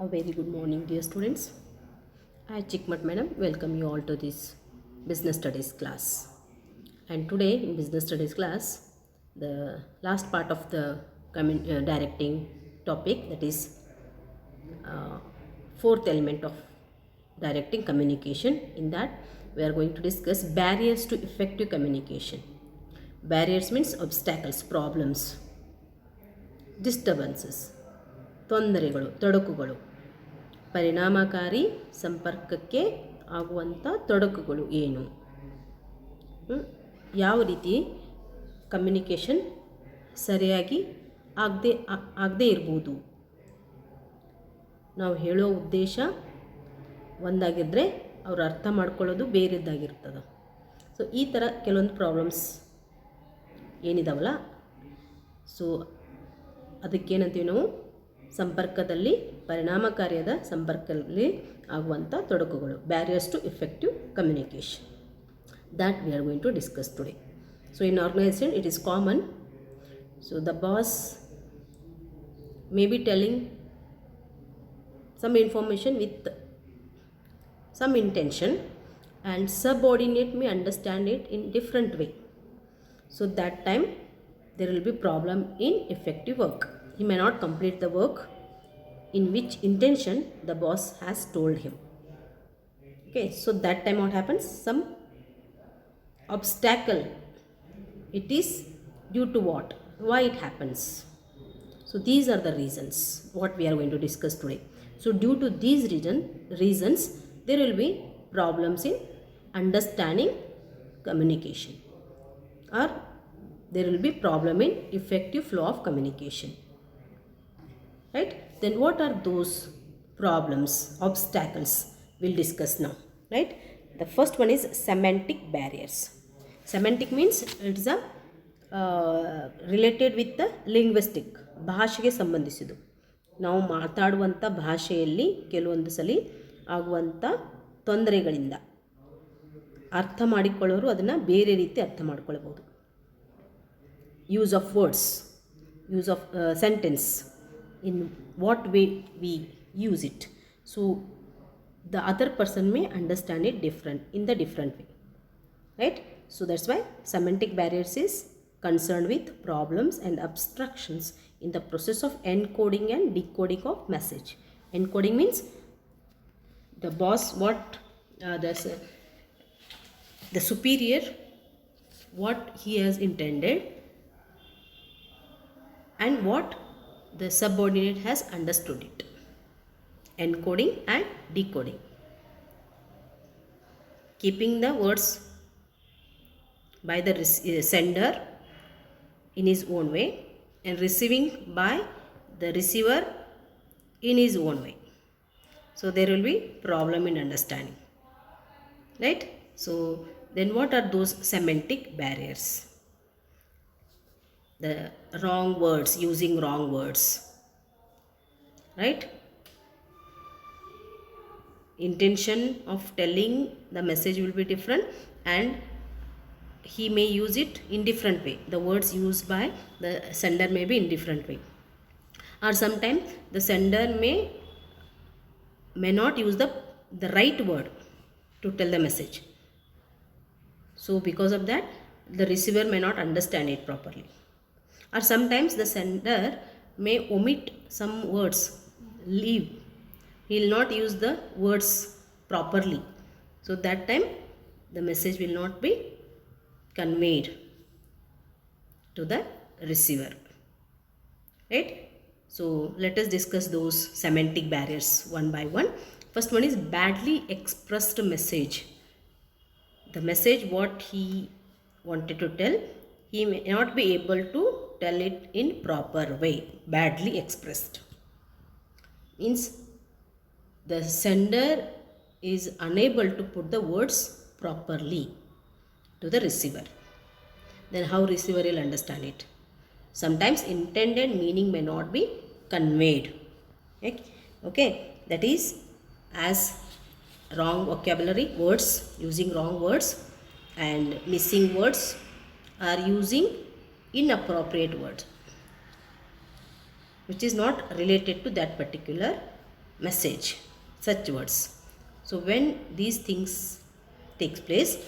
A very good morning, dear students. I, Chikmat Madam, welcome you all to this business studies class. And today in business studies class, the last part of the directing topic, that is fourth element of directing communication. In that, we are going to discuss barriers to effective communication. Barriers means obstacles, problems, disturbances, ತೊಂದರೆಗಳು, ತೊಡಕುಗಳು. ಪರಿಣಾಮಕಾರಿ ಸಂಪರ್ಕಕ್ಕೆ ಆಗುವಂಥ ತೊಡಕುಗಳು ಏನು, ಯಾವ ರೀತಿ communication ಸರಿಯಾಗಿ ಆಗದೇ ಇರ್ಬೋದು. ನಾವು ಹೇಳೋ ಉದ್ದೇಶ ಒಂದಾಗಿದ್ದರೆ ಅವ್ರು ಅರ್ಥ ಮಾಡ್ಕೊಳ್ಳೋದು ಬೇರೆದ್ದಾಗಿರ್ತದೆ. ಸೊ ಈ ಥರ ಕೆಲವೊಂದು ಪ್ರಾಬ್ಲಮ್ಸ್ ಏನಿದಾವಲ್ಲ, ಸೊ ಅದಕ್ಕೇನಂತೀವಿ ನಾವು ಸಂಪರ್ಕದಲ್ಲಿ, ಪರಿಣಾಮಕಾರಿಯಾದ ಸಂಪರ್ಕದಲ್ಲಿ ಆಗುವಂಥ ತೊಡಕುಗಳು, barriers to effective communication. That we are going to discuss today. So in organization it is common. So the boss may be telling some information with some intention and subordinate may understand it in different way. So that time there will be problem in effective work. He may not complete the work in which intention the boss has told him. Okay, so that time what happens? Some obstacle. It is due to what? Why it happens? So these are the reasons what we are going to discuss today. So due to these reasons there will be problems in understanding communication, or there will be problem in effective flow of communication. Right? Then what are those problems, obstacles? We'll discuss now. Right? The first one is semantic barriers. Semantic means it's a related with the linguistic, ಭಾಷೆಗೆ ಸಂಬಂಧಿಸಿದ್ದು. ನಾವು ಮಾತಾಡುವಂಥ ಭಾಷೆಯಲ್ಲಿ ಕೆಲವೊಂದು ಸಲ ಆಗುವಂಥ ತೊಂದರೆಗಳಿಂದ ಅರ್ಥ ಮಾಡಿಕೊಳ್ಳೋರು ಅದನ್ನು ಬೇರೆ ರೀತಿ ಅರ್ಥ ಮಾಡ್ಕೊಳ್ಬೋದು. use of words, use of sentence, in what way we use it. So the other person may understand it in the different way. Right? So that's why semantic barriers is concerned with problems and obstructions in the process of encoding and decoding of message. Encoding means the boss, the superior, what he has intended and what the subordinate has understood it. Encoding and decoding. Keeping the words by the sender in his own way and receiving by the receiver in his own way. So there will be problem in understanding. Right? So then what are those semantic barriers? The wrong words, using wrong words. Right? Intention of telling the message will be different and he may use it in different way. The words used by the sender may be in different way. Or sometimes the sender may not use the right word to tell the message. So because of that, the receiver may not understand it properly. Or sometimes the sender may omit some words, leave. He will not use the words properly. So that time the message will not be conveyed to the receiver. Right? So let us discuss those semantic barriers one by one. First one is badly expressed message. The message what he wanted to tell, he may not be able to tell it in proper way. Badly expressed means the sender is unable to put the words properly to the receiver. Then how receiver will understand it? Sometimes intended meaning may not be conveyed. Okay, that is as wrong vocabulary, words, using wrong words, and missing words, are using inappropriate words which is not related to that particular message, such words. So when these things takes place,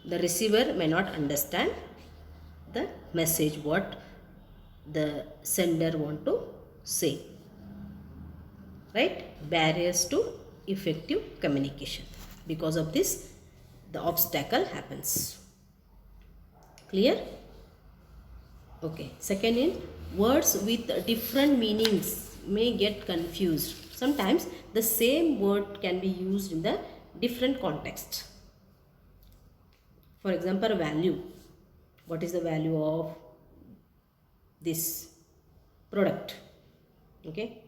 the receiver may not understand the message what the sender want to say. Right? Barriers to effective communication. Because of this, the obstacle happens. Clear? Okay. Second in, words with different meanings may get confused. Sometimes the same word can be used in the different context. For example, value. What is the value of this product? Okay.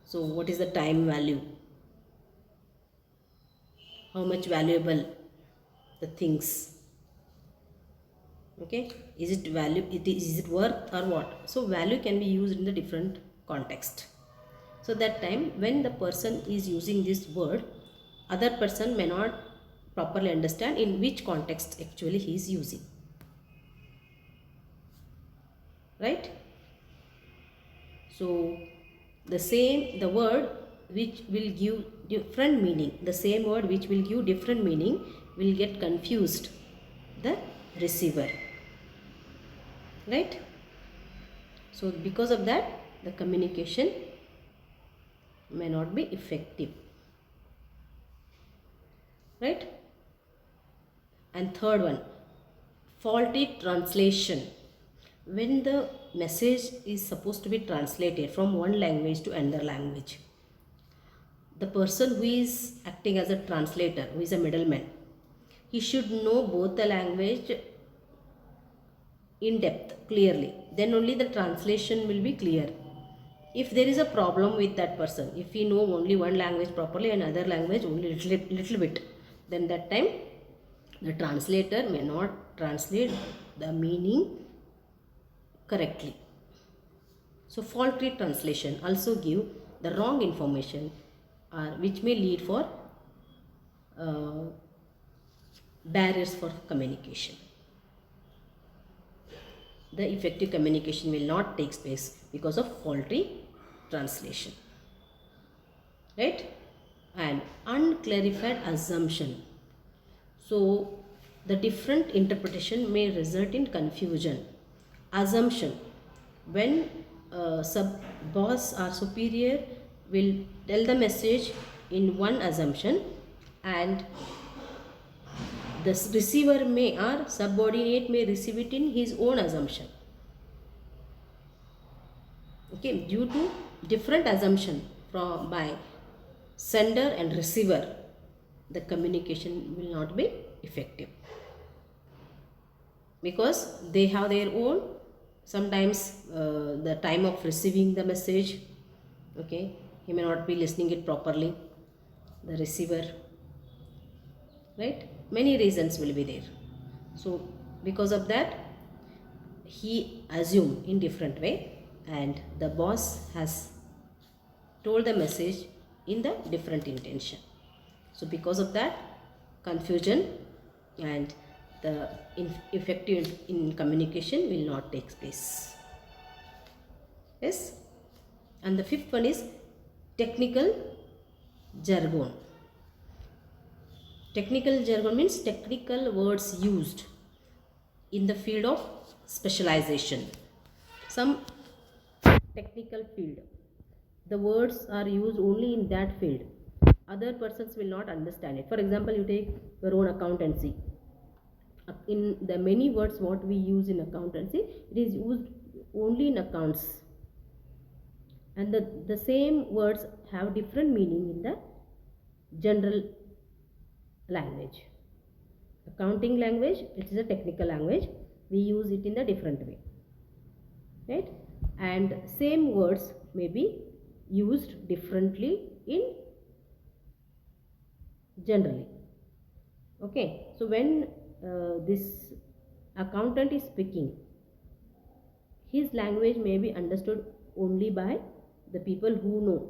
So what is the time value? How much valuable the things? Okay, is it value? Is it worth or what? So value can be used in the different context. So that time when the person is using this word, other person may not properly understand in which context actually he is using. Right? So the word which will give different meaning, the same word which will give different meaning will get confused the receiver. Right? So because of that, the communication may not be effective. Right? And third one, faulty translation. When the message is supposed to be translated from one language to another language, the person who is acting as a translator, who is a middleman, he should know both the language in depth clearly. Then only the translation will be clear. If there is a problem with that person, if he know only one language properly and other language only little bit, then that time the translator may not translate the meaning correctly. So faulty translation also give the wrong information, which may lead for barriers for communication. The effective communication will not take place because of faulty translation. Right? And unclarified assumption. So the different interpretation may result in confusion. Assumption. When boss or superior will tell the message in one assumption, and the receiver may or subordinate may receive it in his own assumption. Okay, due to different assumption by sender and receiver, the communication will not be effective, because they have their own, sometimes the time of receiving the message, okay, he may not be listening it properly, the receiver, right? Many reasons will be there. So because of that, he assumed in different way, and the boss has told the message in the different intention. So because of that, confusion and the effective in communication will not take place. Yes. And the fifth one is technical jargon. Technical jargon means technical words used in the field of specialization. Some technical field, the words are used only in that field. Other persons will not understand it. For example, you take your own accountancy. In the many words what we use in accountancy, it is used only in accounts. And the same words have different meaning in the general language. Accounting language, it is a technical language. We use it in the different way. Right? And same words may be used differently in generally. Okay, so when this accountant is speaking, his language may be understood only by the people who know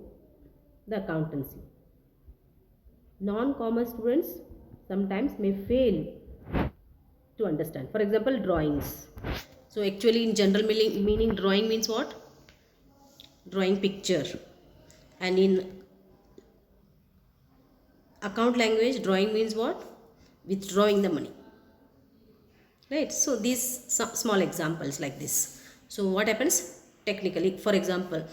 the accountancy. Non-commerce students sometimes may fail to understand. For example, drawings. So actually in general meaning drawing means what? Drawing picture. And in account language, drawing means what? Withdrawing the money. Right? So these small examples like this. So what happens technically? For example,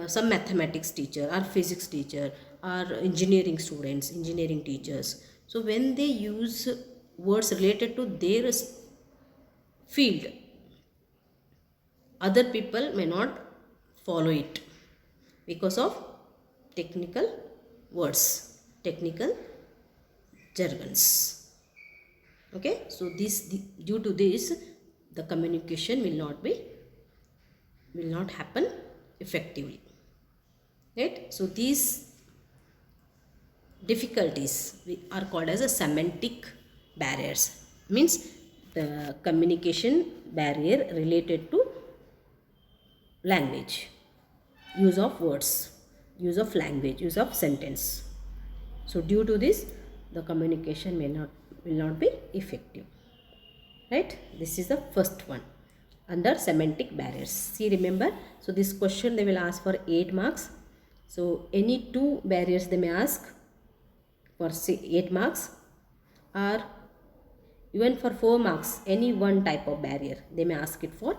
some mathematics teacher or physics teacher or engineering students, engineering teachers, so when they use words related to their field, other people may not follow it because of technical words, technical jargons. Okay, so due to this, the communication will not happen effectively. Right? So these difficulties are called as a semantic barriers. Means the communication barrier related to language, use of words, use of language, use of sentence. So due to this, the communication will not be effective. Right? This is the first one under semantic barriers. See, remember, so this question they will ask for 8 marks. So any 2 barriers they may ask for 8 marks, or even for 4 marks, any one type of barrier they may ask it for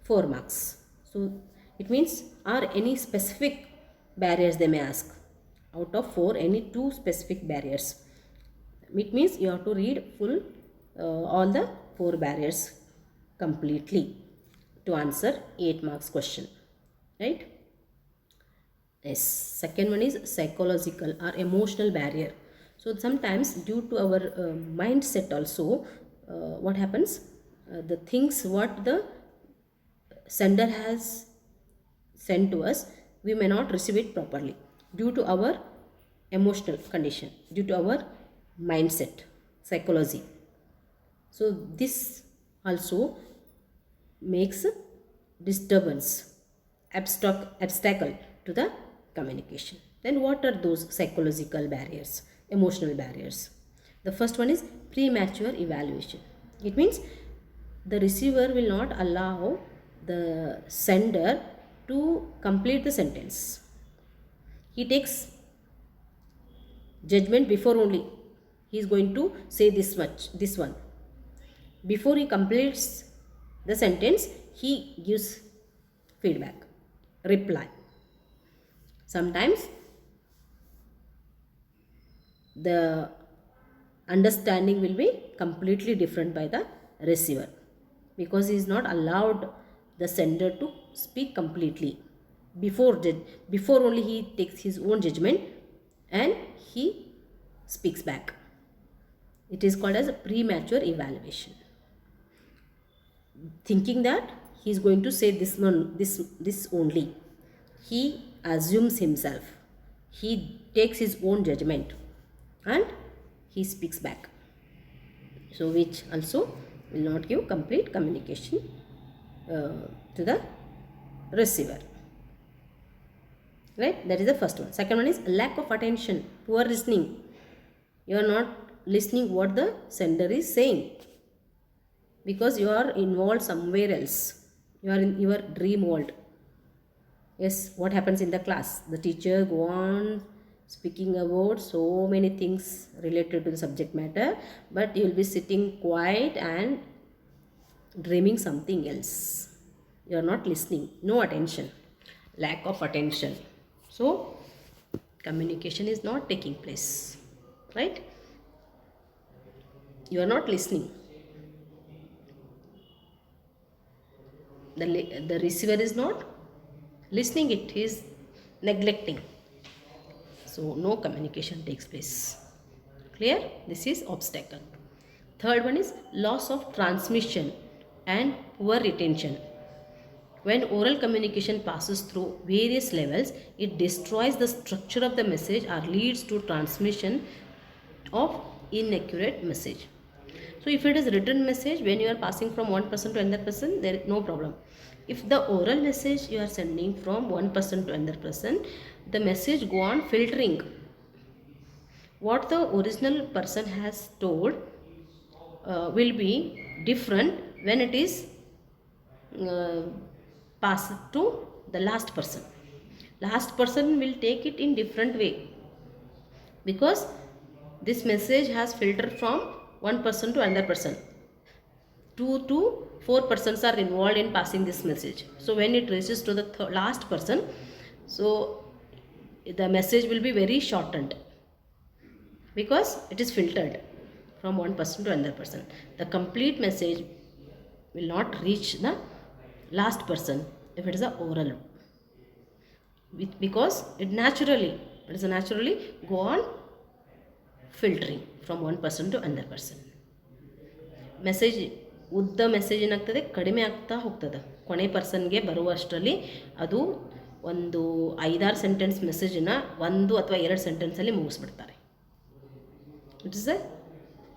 4 marks. So it means, or any specific barriers they may ask. Out of 4, any 2 specific barriers. It means you have to read full all the 4 barriers completely to answer 8 marks question. Right? Yes. Second one is psychological or emotional barrier. So sometimes due to our mindset also, what happens, the things what the sender has sent to us, we may not receive it properly due to our emotional condition, due to our mindset, psychology. So this also makes disturbance, obstacle to the communication. Then what are those psychological barriers, emotional barriers? The first one is premature evaluation. It means the receiver will not allow the sender to complete the sentence. He takes judgment before only he is going to say this one. Before he completes the sentence, he gives feedback, reply. Sometimes the understanding will be completely different by the receiver, because he is not allowed the sender to speak completely. Before only he takes his own judgment and he speaks back. It is called as a premature evaluation. Thinking that he is going to say this only, he assumes himself, he takes his own judgment and he speaks back. So which also will not give complete communication to the receiver. Right? That is the first one. Second one is lack of attention, poor listening. You are not listening what the sender is saying, because you are involved somewhere else. You are in your dream world. Yes, what happens in the class? The teacher go on speaking about so many things related to the subject matter, but you will be sitting quiet and dreaming something else. You are not listening. No attention. Lack of attention. So, communication is not taking place. Right? You are not listening. The receiver is not listening it, he is neglecting. So no communication takes place. Clear? This is obstacle. Third one is loss of transmission and poor retention. When oral communication passes through various levels, it destroys the structure of the message or leads to transmission of inaccurate message. So if it is written message, when you are passing from one person to another person, there is no problem. If the oral message you are sending from one person to another person, the message go on filtering. What the original person has told will be different when it is passed to the last person. last person will take it in different way, because this message has filtered from one person to another person. 2 to 4 persons are involved in passing this message. So when it reaches to the last person, so the message will be very shortened, because it is filtered from one person to another person. The complete message will not reach the last person if it is a oral, because it is naturally go on filtering from one person to another person. Message ಉದ್ದ message ಏನಾಗ್ತದೆ, ಕಡಿಮೆ ಆಗ್ತಾ ಹೋಗ್ತದೆ. ಕೊನೆ ಪರ್ಸನ್ಗೆ ಬರುವಷ್ಟರಲ್ಲಿ ಅದು ಒಂದು 5-6 sentence ಮೆಸೇಜನ್ನು 1 ಅಥವಾ 2 ಸೆಂಟೆನ್ಸಲ್ಲಿ ಮುಗಿಸ್ಬಿಡ್ತಾರೆ. It is a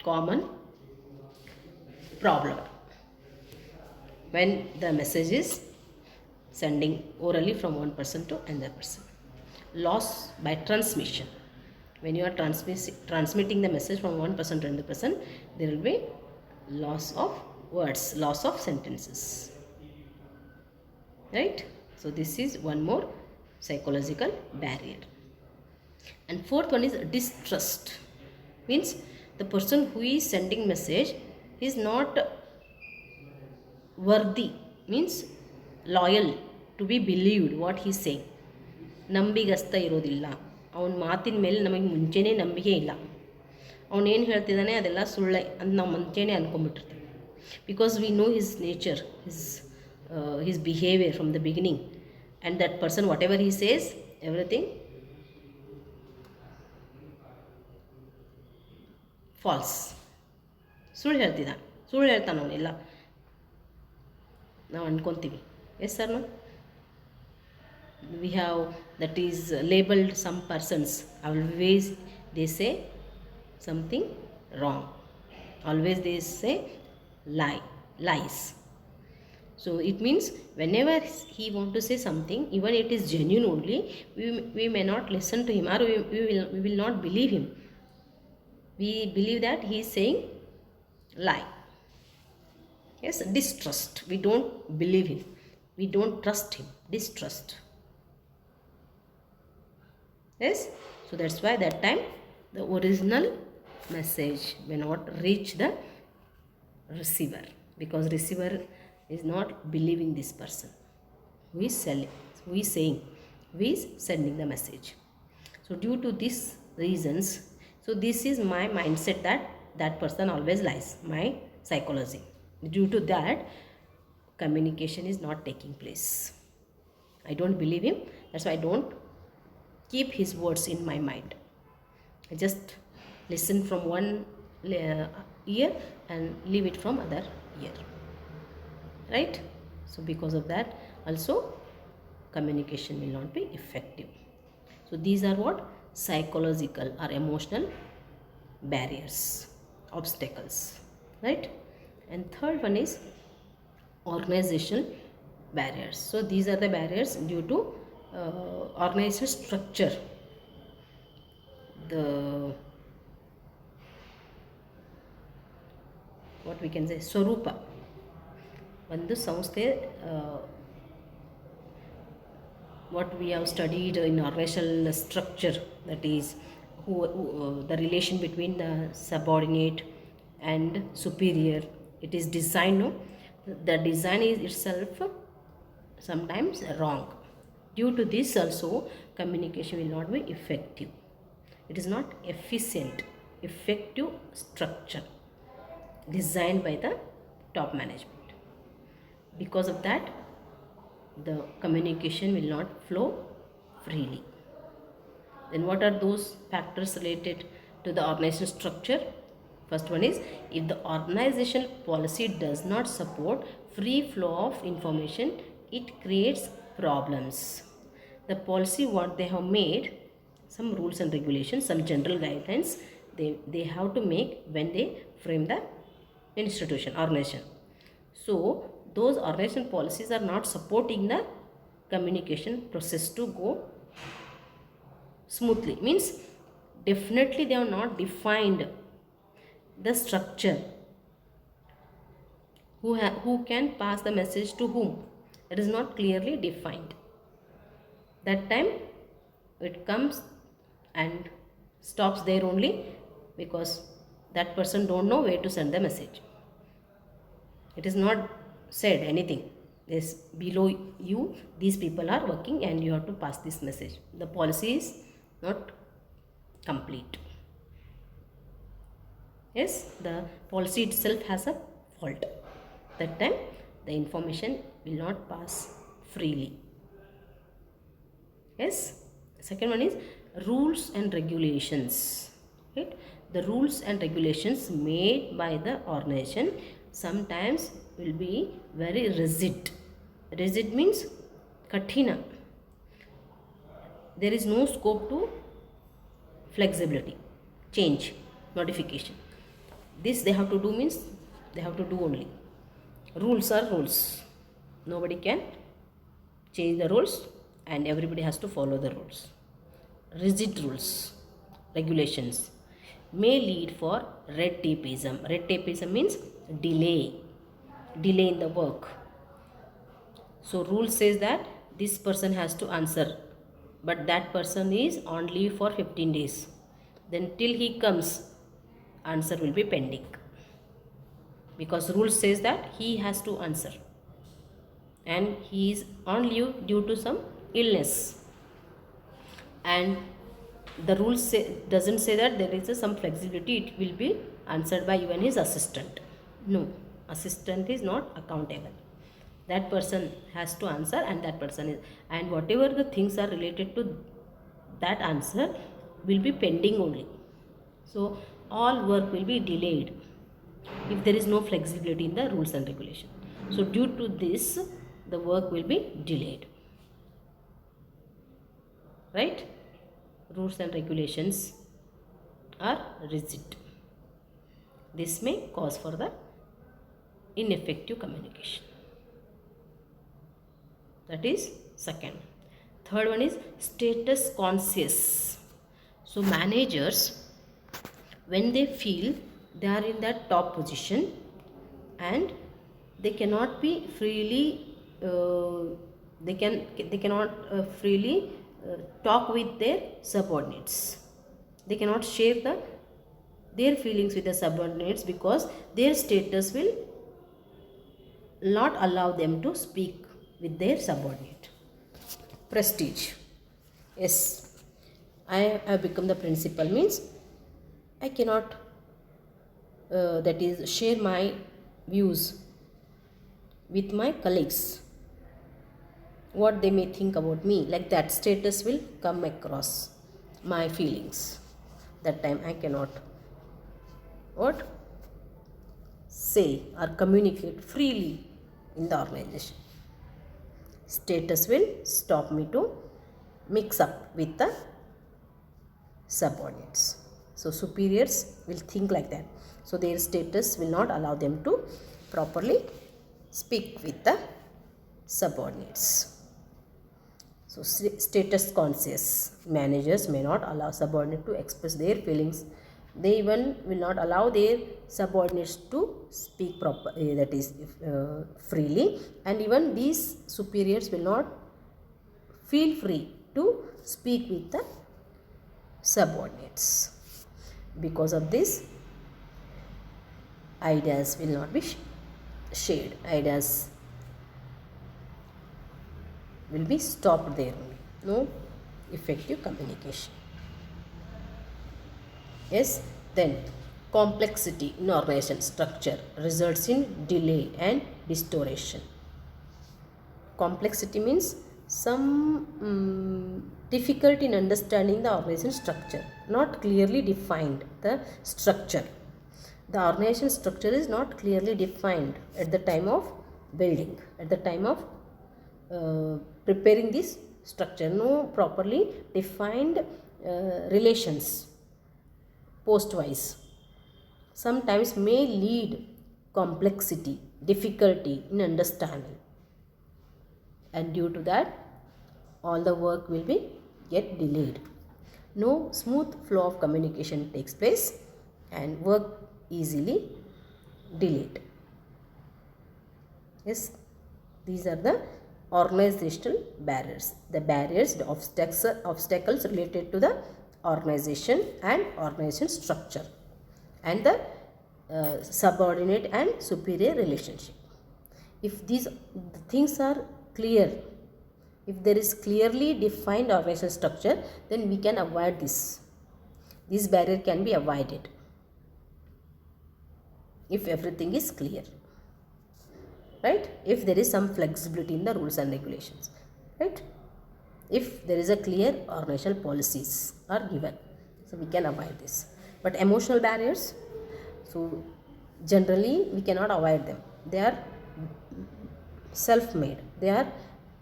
common problem when the message is sending orally from one person to another person. Loss by transmission. When you are transmitting the message from one person to another person, there will be loss of words, loss of sentences. Right? So this is one more psychological barrier. And fourth one is distrust. Means the person who is sending message is not worthy, means loyal to be believed what he is saying. ನಂಬಿಗಸ್ತ ಇರೋದಿಲ್ಲ, ಅವನ ಮಾತಿನ ಮೇಲೆ ನಮಗೆ ಮುಂಚೆನೇ ನಂಬಿಕೆ ಇಲ್ಲ. ಅವನೇನು ಹೇಳ್ತಿದ್ದಾನೆ ಅದೆಲ್ಲ ಸುಳ್ಳೆ ಅಂತ ನಾವು ಮುಂಚೆನೇ ಅಂದ್ಕೊಂಡ್ಬಿಟ್ಟಿರ್ತೀವಿ. Because we know his nature, his behaviour from the beginning, and that person whatever he says everything false. ಸುಳ್ಳು ಹೇಳ್ತಾನೆ ಅವನೆಲ್ಲ ನಾವು ಅಂದ್ಕೊತೀವಿ. Yes sir, no we have that is labeled some persons, always they say something wrong, always they say lies. So it means whenever he want to say something, even it is genuine only, we may not listen to him, or we will not believe him. We believe that he is saying lie. Yes, distrust. We don't believe him, we don't trust him. Distrust. Yes, so that's why that time the original message may not reach the receiver, because receiver is not believing this person who is selling, who is saying, who is sending the message. So due to these reasons, so this is my mindset, that person always lies, my psychology. Due to that, communication is not taking place. I don't believe him, that's why I don't keep his words in my mind. I just listen from one ear and leave it from other ear. Right? So because of that also communication will not be effective. So these are what? Psychological or emotional barriers, obstacles. Right? And third one is organizational barriers. So these are the barriers due to organization structure. The what we can say, ಸ್ವರೂಪ. ಒಂದು ಸಂಸ್ಥೆ, what we have studied in organizational structure, that is the relation between the subordinate and superior, it is design, no? The design is itself sometimes wrong. Due to this also communication will not be effective. It is not efficient, effective structure designed by the top management. Because of that, the communication will not flow freely. Then what are those factors related to the organizational structure? First one is, if the organizational policy does not support free flow of information, it creates problems. The policy what they have made, some rules and regulations, some general guidelines they have to make when they frame the institution, organization. So those organization policies are not supporting the communication process to go smoothly. Means definitely they have not defined the structure, who can pass the message to whom. It is not clearly defined. That time it comes and stops there only, because that person don't know where to send the message. It is not said anything. This below you, these people are working and you have to pass this message. The policy is not complete. Yes, the policy itself has a fault. That time the information will not pass freely. Yes, second one is rules and regulations. Right? The rules and regulations made by the organization sometimes will be very rigid. Rigid means kathina. There is no scope to flexibility, change, modification. This they have to do means they have to do only. Rules are rules. Nobody can change the rules and everybody has to follow the rules. Rigid rules, regulations may lead for red tapeism. Red tapeism means delay in the work. So rule says that this person has to answer, but that person is on leave for 15 days. Then till he comes, answer will be pending, because rule says that he has to answer and he is on leave due to some illness, and the rule doesn't say that there is some flexibility, it will be answered by even his assistant. No, assistant is not accountable. That person has to answer, and that person is, and whatever the things are related to that answer will be pending only. So all work will be delayed if there is no flexibility in the rules and regulations. So due to this, the work will be delayed. Right? Rules and regulations are rigid. This may cause for the ineffective communication. That is second. Third one is status conscious. So managers, when they feel they are in that top position and they cannot be freely they cannot freely talk with their subordinates. They cannot share their feelings with the subordinates because their status will not allow them to speak with their subordinate. Prestige. Yes, I have become the principal means I cannot that is share my views with my colleagues, what they may think about me. Like that status will come across my feelings. That time I cannot what say or communicate freely in the organization. Status will stop me to mix up with the subordinates. So superiors will think like that. So their status will not allow them to properly speak with the subordinates. So status conscious managers may not allow subordinates to express their feelings. They even will not allow their subordinates to speak properly, that is freely, and even these superiors will not feel free to speak with the subordinates. Because of this, ideas will not be shared. Ideas will be stopped there only. No effective communication. Yes, then complexity in organization structure results in delay and distortion. Complexity means some difficulty in understanding the organization structure, not clearly defined the structure. The organization structure is not clearly defined at the time of building, at the time of preparing this structure. No properly defined relations postwise sometimes may lead complexity, difficulty in understanding, and due to that all the work will be get delayed. No smooth flow of communication takes place and work easily delayed. Yes, these are the organizational barriers. The barriers, the obstacles related to the organization and organization structure and the subordinate and superior relationship. If these things are clear, if there is clearly defined organizational structure, then we can avoid this. This barrier can be avoided if everything is clear, right? If there is some flexibility in the rules and regulations, right? If there is a clear organizational policies are given, so we can avoid this. But emotional barriers, so generally we cannot avoid them. They are self-made. They are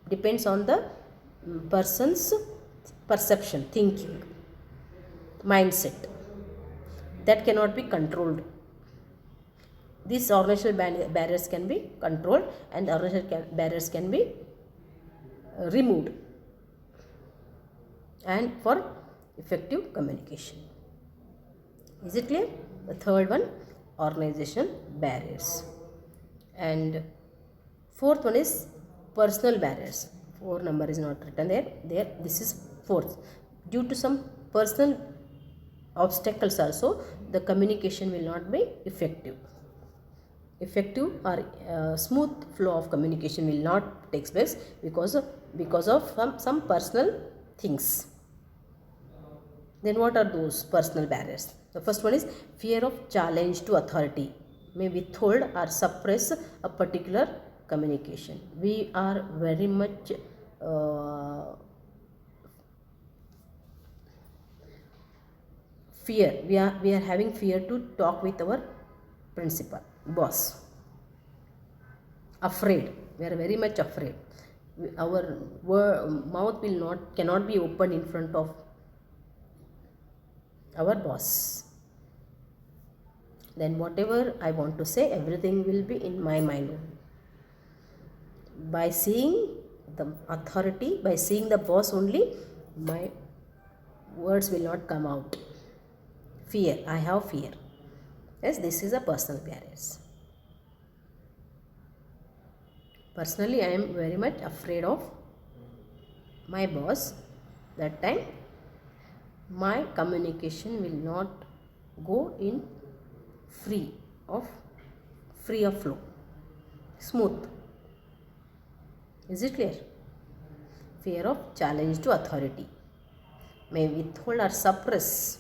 depends on the person's perception, thinking, mindset. That cannot be controlled. These organizational barriers can be controlled and the organizational barriers can be removed, and for effective communication. Is it clear? The third one, organization barriers. And fourth one is personal barriers. 4 number is not written there. This is fourth. Due to some personal obstacles also, the communication will not be effective. Effective or smooth flow of communication will not take place because of some personal things. Then what are those personal barriers? The first one is fear of challenge to authority, may withhold or suppress a particular communication. We are very much fear. We are having fear to talk with our principal, boss. Afraid. We are very much afraid. Our mouth cannot be opened in front of our boss. Then whatever I want to say, everything will be in my mind. By seeing the authority, by seeing the boss only, my words will not come out. Fear. I have fear. Yes, this is a personal barriers. Personally, I am very much afraid of my boss. That time, my communication will not go in free of flow, smooth. Is it clear? Fear of challenge to authority, may withhold or suppress.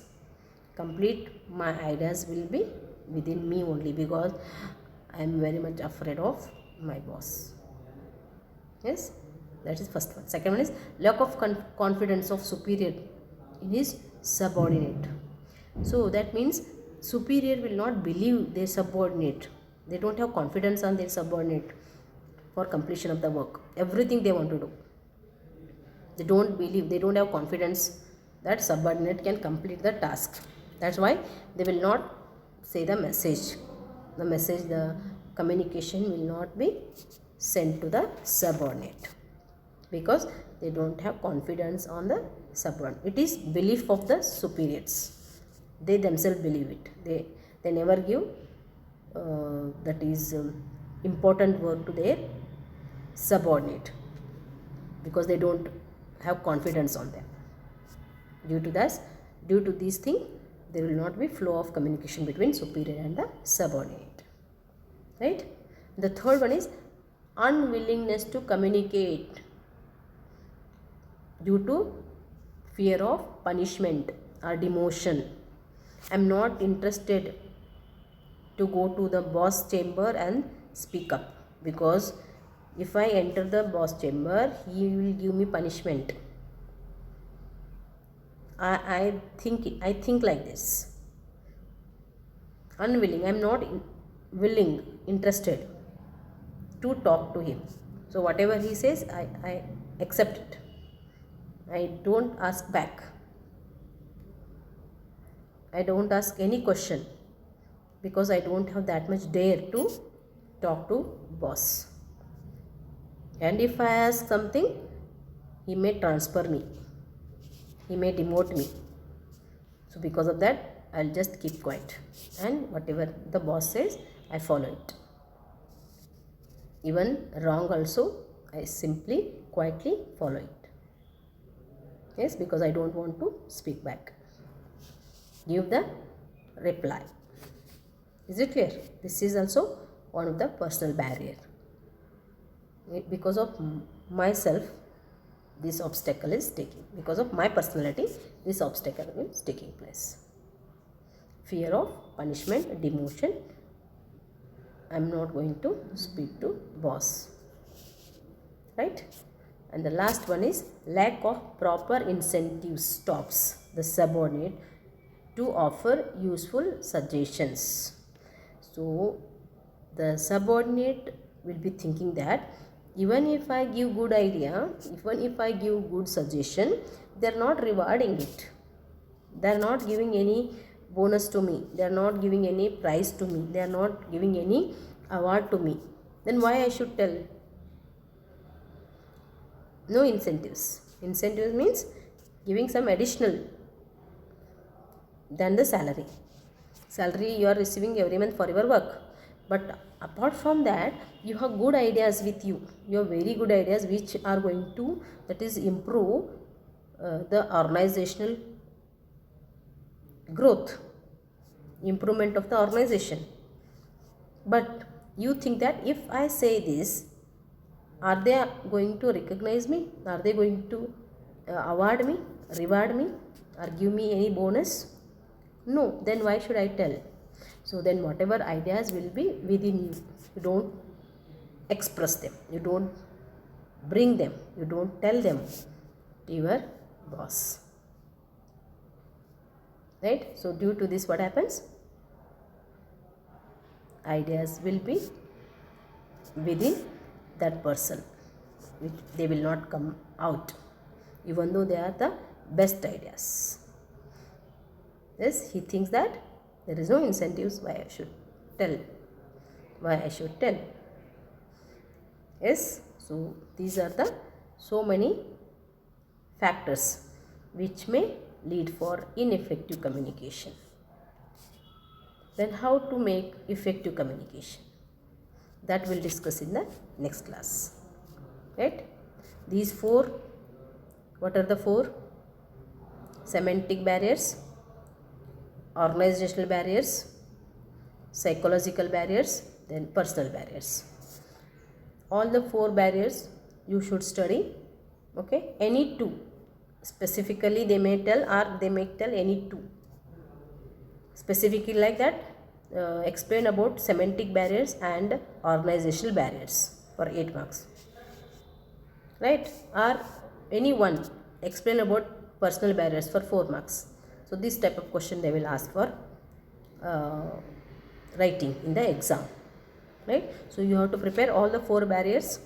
Complete my ideas will be within me only because I am very much afraid of my boss. Yes, that is first one. Second one is lack of confidence of superior in his subordinate. So that means superior will not believe their subordinate. They don't have confidence on their subordinate for completion of the work. Everything they want to do, they don't believe, they don't have confidence that subordinate can complete the task. That's why they will not say the message. The communication will not be sent to the subordinate because they don't have confidence on the subordinate. It is belief of the superiors. They themselves believe it. They never give important work to their subordinate because they don't have confidence on them. Due to these things, there will not be flow of communication between superior and the subordinate. Right? The third one is unwillingness to communicate due to fear of punishment or demotion. I am not interested to go to the boss chamber and speak up because if I enter the boss chamber, he will give me punishment. I think like this. Unwilling. I am not interested to talk to him. So whatever he says, I accept it. I don't ask back. I don't ask any question because I don't have that much dare to talk to boss. And if I ask something, he may transfer me. He may demote me. So because of that, I'll just keep quiet. And whatever the boss says, I follow it. Even wrong also, I simply quietly follow it. Yes, because I don't want to speak back. Give the reply. Is it clear? This is also one of the personal barrier. Because of myself, this obstacle is taking. Because of my personality, this obstacle is taking place. Fear of punishment, demotion. I am not going to speak to boss. Right? And the last one is lack of proper incentive stops the subordinate to offer useful suggestions. So the subordinate will be thinking that even if I give good idea, even if I give good suggestion, they are not rewarding it. They are not giving any bonus to me. They are not giving any prize to me. They are not giving any award to me. Then why I should tell? No incentives. Incentives means giving some additional than the salary. Salary you are receiving every month for your work. But apart from that, you have good ideas with you. You have very good ideas which are going to, that is, improve the organizational growth, improvement of the organization. But you think that if I say this, are they going to recognize me? Are they going to award me, reward me, or give me any bonus? No, then why should I tell? So then whatever ideas will be within you, you don't express them, you don't bring them, you don't tell them to your boss. Right? So due to this, what happens? Ideas will be within that person, which they will not come out, even though they are the best ideas. Yes, he thinks that there is no incentives, why I should tell? Why I should tell? Yes, so these are the so many factors which may lead for ineffective communication. Then how to make effective communication? That we'll discuss in the next class. Right? These four, what are the four? Semantic barriers, organizational barriers, psychological barriers, then personal barriers. All the four barriers you should study. Okay? Any two. Specifically they may tell, or they may tell any two. Specifically like that, explain about semantic barriers and organizational barriers for 8 marks. Right? Or any one, explain about personal barriers for 4 marks. So this type of question they will ask for writing in the exam. Right? So you have to prepare all the 4 barriers: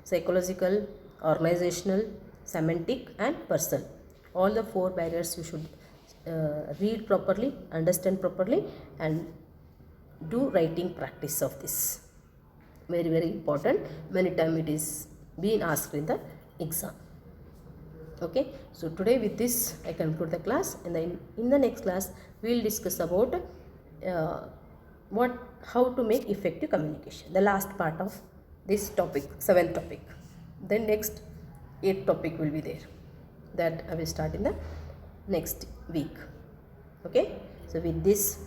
psychological, organizational, semantic and personal. All the 4 barriers you should read properly, understand properly, and do writing practice of this. Very, very important. Many times it is being asked in the exam. Okay, so today with this I conclude the class, and then in the next class we will discuss about how to make effective communication, the last part of this topic, 7th topic. Then next 8th topic will be there, that I will start in the next week. Okay, so with this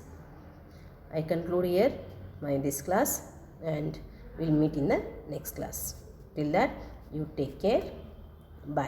I conclude here this class, and we'll meet in the next class. Till that, you take care.